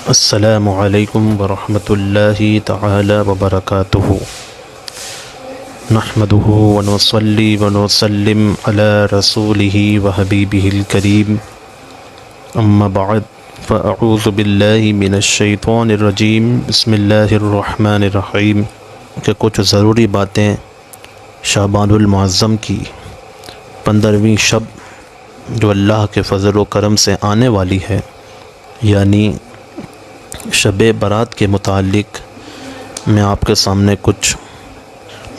السلام علیکم ورحمۃ اللہ تعالی وبرکاتہ نحمده ونصلی ونسلم علی رسولہ وحبیبہ الکریم اما بعد فاعوذ باللہ من الشیطان الرجیم بسم اللہ الرحمن الرحیم کہ کچھ ضروری باتیں شعبان المعظم کی 15ویں شب جو اللہ کے فضل و کرم سے آنے والی ہے، یعنی شب برات کے متعلق میں آپ کے سامنے کچھ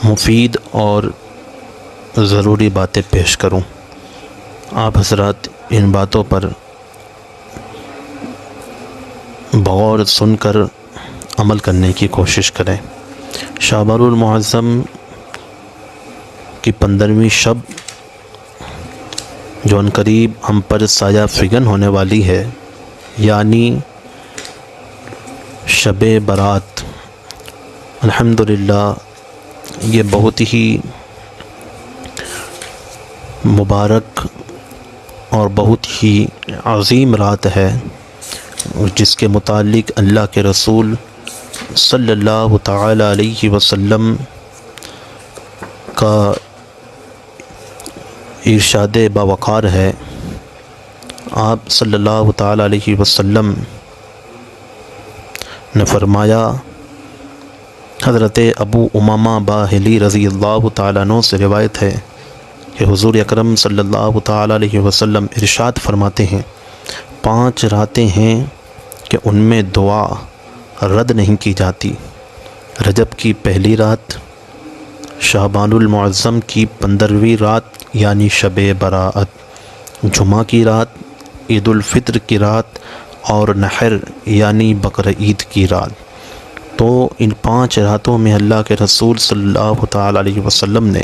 مفید اور ضروری باتیں پیش کروں۔ آپ حضرات ان باتوں پر بغور سن کر عمل کرنے کی کوشش کریں۔ شعبان المعظم کی 15ویں شب جو عنقریب ہم پر سایہ فگن ہونے والی ہے، یعنی شب برات، الحمدللہ یہ بہت ہی مبارک اور بہت ہی عظیم رات ہے، جس کے متعلق اللہ کے رسول صلی اللہ تعالی علیہ وسلم کا ارشاد باوقار ہے۔ آپ صلی اللہ تعالی علیہ وسلم نے فرمایا، حضرت ابو امامہ باہلی رضی اللہ تعالیٰ عنہ سے روایت ہے کہ حضور اکرم صلی اللہ تعالیٰ علیہ وسلم ارشاد فرماتے ہیں، 5 راتیں ہیں کہ ان میں دعا رد نہیں کی جاتی۔ رجب کی پہلی رات، شعبان المعظم کی 15ویں رات یعنی شب برات، جمعہ کی رات، عید الفطر کی رات اور نحر یعنی بقر عید کی رات۔ تو ان 5 راتوں میں اللہ کے رسول صلی اللہ تعالی علیہ وسلم نے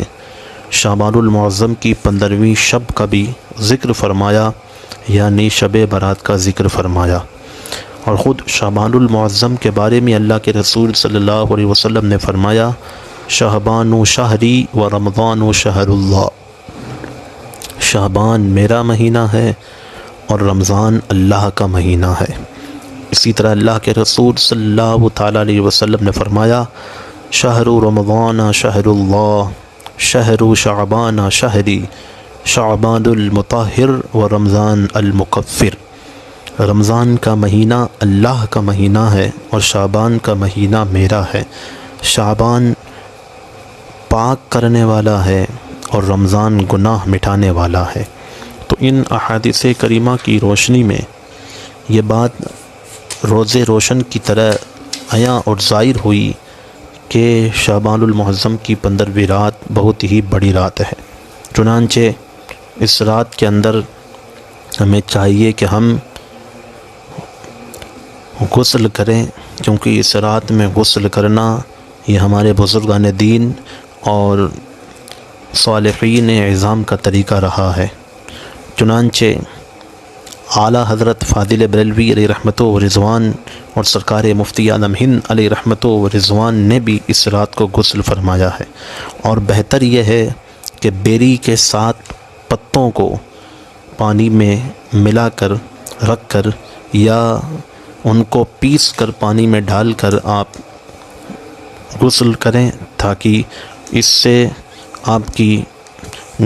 شعبان المعظم کی 15ویں شب کا بھی ذکر فرمایا، یعنی شب برات کا ذکر فرمایا۔ اور خود شعبان المعظم کے بارے میں اللہ کے رسول صلی اللہ علیہ وسلم نے فرمایا، شعبان شہری و رمضان شہر اللہ، شعبان میرا مہینہ ہے اور رمضان اللہ کا مہینہ ہے۔ اسی طرح اللہ کے رسول صلی اللہ تعالی علیہ وسلم نے فرمایا، شہر رمضان شہر اللہ، شہر شعبان شہری، شعبان المطہر و رمضان المکفر، رمضان کا مہینہ اللہ کا مہینہ ہے اور شعبان کا مہینہ میرا ہے۔ شعبان پاک کرنے والا ہے اور رمضان گناہ مٹانے والا ہے۔ تو ان احادیث کریمہ کی روشنی میں یہ بات روز روشن کی طرح عیاں اور ظاہر ہوئی کہ شعبان المعظم کی 15ویں رات بہت ہی بڑی رات ہے۔ چنانچہ اس رات کے اندر ہمیں چاہیے کہ ہم غسل کریں، کیونکہ اس رات میں غسل کرنا یہ ہمارے بزرگان دین اور صالحین اعظام کا طریقہ رہا ہے۔ چنانچہ اعلیٰ حضرت فاضل بریلوی علیہ رحمتہ و رضوان اور سرکار مفتی اعظم ہند علیہ رحمتہ و رضوان نے بھی اس رات کو غسل فرمایا ہے۔ اور بہتر یہ ہے کہ بیری کے 7 پتوں کو پانی میں ملا کر رکھ کر یا ان کو پیس کر پانی میں ڈال کر آپ غسل کریں، تاکہ اس سے آپ کی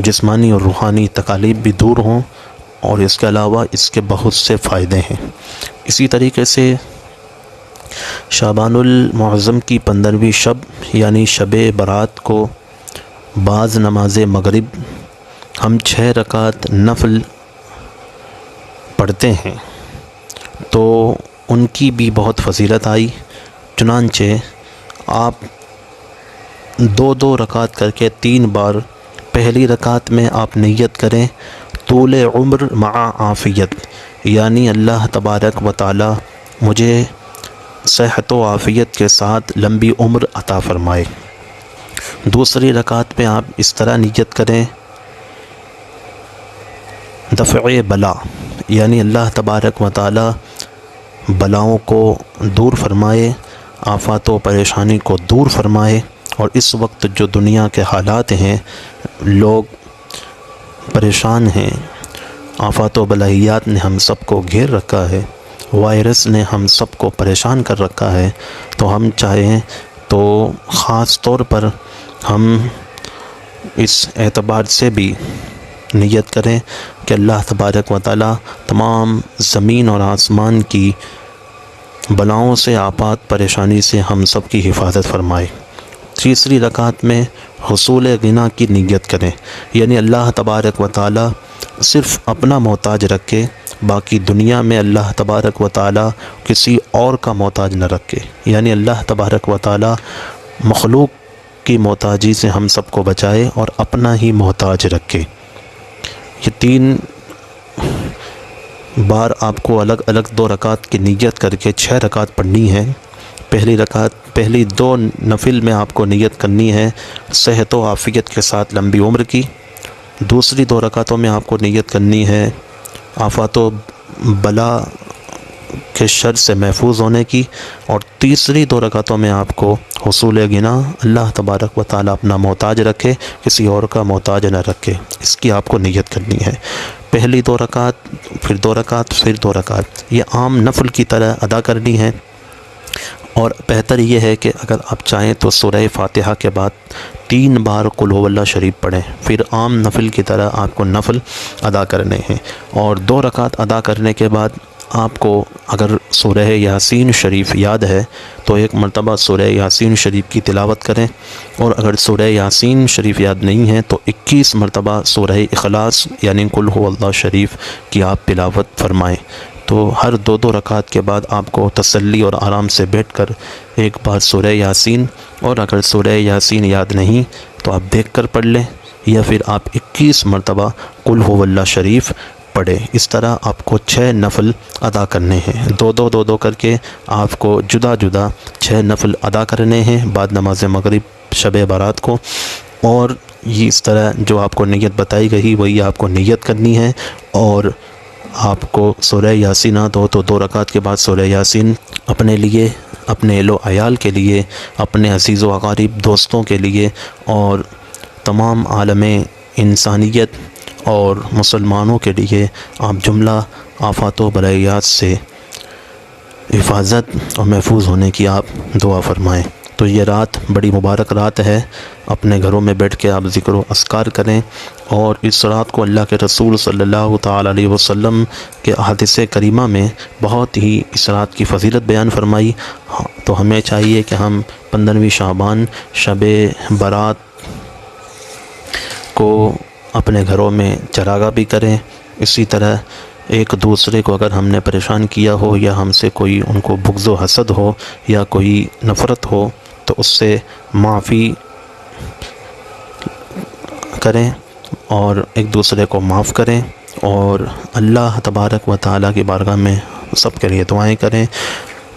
جسمانی اور روحانی تکالیف بھی دور ہوں، اور اس کے علاوہ اس کے بہت سے فائدے ہیں۔ اسی طریقے سے شعبان المعظم کی 15ویں شب یعنی شب برات کو بعض نماز مغرب ہم 6 رکعت نفل پڑھتے ہیں، تو ان کی بھی بہت فضیلت آئی۔ چنانچہ آپ 2 رکعت کر کے 3 بار، پہلی رکعت میں آپ نیت کریں طول عمر مع عافیت، یعنی اللہ تبارک و تعالی مجھے صحت و عافیت کے ساتھ لمبی عمر عطا فرمائے۔ دوسری رکعت میں آپ اس طرح نیت کریں دفع بلا، یعنی اللہ تبارک و تعالی بلاؤں کو دور فرمائے، آفات و پریشانی کو دور فرمائے۔ اور اس وقت جو دنیا کے حالات ہیں، لوگ پریشان ہیں، آفات و بلائیات نے ہم سب کو گھیر رکھا ہے، وائرس نے ہم سب کو پریشان کر رکھا ہے، تو ہم چاہیں تو خاص طور پر ہم اس اعتبار سے بھی نیت کریں کہ اللہ تبارک و تعالی تمام زمین اور آسمان کی بلاؤں سے، آفات، پریشانی سے ہم سب کی حفاظت فرمائے۔ تیسری رکعت میں حصول غنا کی نیت کریں، یعنی اللہ تبارک و تعالی صرف اپنا محتاج رکھے، باقی دنیا میں اللہ تبارک و تعالی کسی اور کا محتاج نہ رکھے، یعنی اللہ تبارک و تعالی مخلوق کی محتاجی سے ہم سب کو بچائے اور اپنا ہی محتاج رکھے۔ یہ 3 بار آپ کو الگ الگ 2 رکعت کی نیت کر کے 6 رکعت پڑھنی ہے۔ پہلی 2 نفل میں آپ کو نیت کرنی ہے صحت و عافیت کے ساتھ لمبی عمر کی، دوسری 2 رکعتوں میں آپ کو نیت کرنی ہے آفات و بلا کے شر سے محفوظ ہونے کی، اور تیسری 2 رکعتوں میں آپ کو حصول غنا، اللہ تبارک و تعالی اپنا محتاج رکھے، کسی اور کا محتاج نہ رکھے، اس کی آپ کو نیت کرنی ہے۔ پہلی 2 رکعت، پھر 2 رکعت، پھر 2 رکعت، یہ عام نفل کی طرح ادا کرنی ہے۔ اور بہتر یہ ہے کہ اگر آپ چاہیں تو سورہ فاتحہ کے بعد 3 بار قل هو اللہ شریف پڑھیں، پھر عام نفل کی طرح آپ کو نفل ادا کرنے ہیں۔ اور 2 رکعت ادا کرنے کے بعد آپ کو اگر سورہ یاسین شریف یاد ہے تو 1 مرتبہ سورہ یاسین شریف کی تلاوت کریں، اور اگر سورہ یاسین شریف یاد نہیں ہے تو 21 مرتبہ سورہ اخلاص یعنی قل هو اللہ شریف کی آپ تلاوت فرمائیں۔ تو ہر 2 رکعت کے بعد آپ کو تسلی اور آرام سے بیٹھ کر 1 بار سورہ یاسین، اور اگر سورہ یاسین یاد نہیں تو آپ دیکھ کر پڑھ لیں، یا پھر آپ 21 مرتبہ قل هو اللہ شریف پڑھیں۔ اس طرح آپ کو 6 نفل ادا کرنے ہیں، 2 کر کے آپ کو جدا جدا 6 نفل ادا کرنے ہیں بعد نماز مغرب شب برات کو۔ اور یہ اس طرح جو آپ کو نیت بتائی گئی وہی آپ کو نیت کرنی ہے، اور آپ کو سورہ یاسین تو 2 رکعت کے بعد سورہ یاسین اپنے لیے، اپنے اہل و عیال کے لیے، اپنے عزیز و اقارب دوستوں کے لیے، اور تمام عالم انسانیت اور مسلمانوں کے لیے آپ جملہ آفات و بلائیات سے حفاظت اور محفوظ ہونے کی آپ دعا فرمائیں۔ تو یہ رات بڑی مبارک رات ہے، اپنے گھروں میں بیٹھ کے آپ ذکر و اذکار کریں، اور اس رات کو اللہ کے رسول صلی اللہ تعالی علیہ وسلم کے احادیث کریمہ میں بہت ہی اس رات کی فضیلت بیان فرمائی۔ تو ہمیں چاہیے کہ ہم 15ویں شعبان شب برات کو اپنے گھروں میں چراغاں بھی کریں، اسی طرح ایک دوسرے کو اگر ہم نے پریشان کیا ہو یا ہم سے کوئی ان کو بغض و حسد ہو یا کوئی نفرت ہو تو اس سے معافی کریں اور ایک دوسرے کو معاف کریں، اور اللہ تبارک و تعالیٰ کی بارگاہ میں سب کے لیے دعائیں کریں،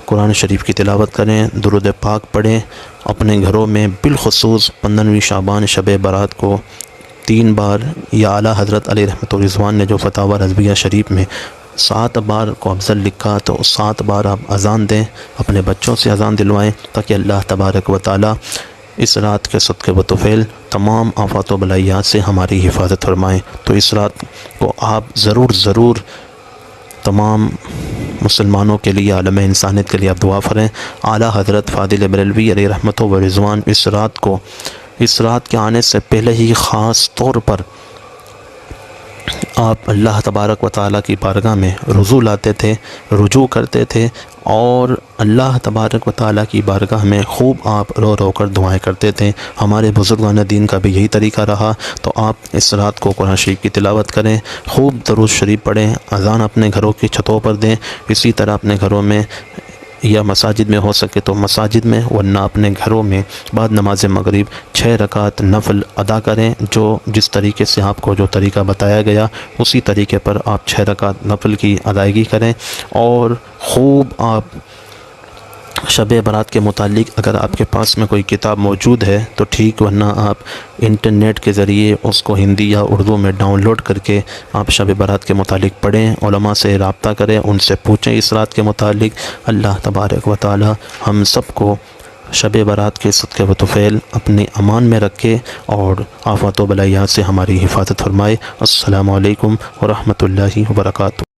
قرآن شریف کی تلاوت کریں، درود پاک پڑھیں، اپنے گھروں میں بالخصوص 15ویں شعبان شب برات کو 3 بار، یا اعلیٰ حضرت علیہ رحمۃ الرضوان نے جو فتاوی رضویہ شریف میں 7 بار کو افضل لکھا تو 7 بار آپ اذان دیں، اپنے بچوں سے اذان دلوائیں، تاکہ اللہ تبارک و تعالی اس رات کے صدقے و طفیل تمام آفات و بلائیات سے ہماری حفاظت فرمائیں۔ تو اس رات کو آپ ضرور تمام مسلمانوں کے لیے، عالم انسانیت کے لیے آپ دعا فرمائیں۔ اعلیٰ حضرت فاضل بریلوی علیہ رحمۃ و رضوان اس رات کے آنے سے پہلے ہی خاص طور پر آپ اللہ تبارک و تعالیٰ کی بارگاہ میں رجوع کرتے تھے، اور اللہ تبارک و تعالیٰ کی بارگاہ میں خوب آپ رو کر دعائیں کرتے تھے۔ ہمارے بزرگان دین کا بھی یہی طریقہ رہا۔ تو آپ اس رات کو قرآن شریف کی تلاوت کریں، خوب درود شریف پڑھیں، اذان اپنے گھروں کی چھتوں پر دیں، اسی طرح اپنے گھروں میں یا مساجد میں ہو سکے تو مساجد میں، ورنہ اپنے گھروں میں بعد نماز مغرب 6 رکعت نفل ادا کریں، جس طریقے سے آپ کو جو طریقہ بتایا گیا اسی طریقے پر آپ 6 رکعت نفل کی ادائیگی کریں، اور خوب آپ شب برات کے متعلق اگر آپ کے پاس میں کوئی کتاب موجود ہے تو ٹھیک، ورنہ آپ انٹرنیٹ کے ذریعے اس کو ہندی یا اردو میں ڈاؤن لوڈ کر کے آپ شب برات کے متعلق پڑھیں، علماء سے رابطہ کریں، ان سے پوچھیں اس رات کے متعلق۔ اللہ تبارک و تعالی ہم سب کو شب برات کے صدقے و طفیل اپنی امان میں رکھے اور آفات و بلائیات سے ہماری حفاظت فرمائے۔ السلام علیکم ورحمۃ اللہ وبرکاتہ۔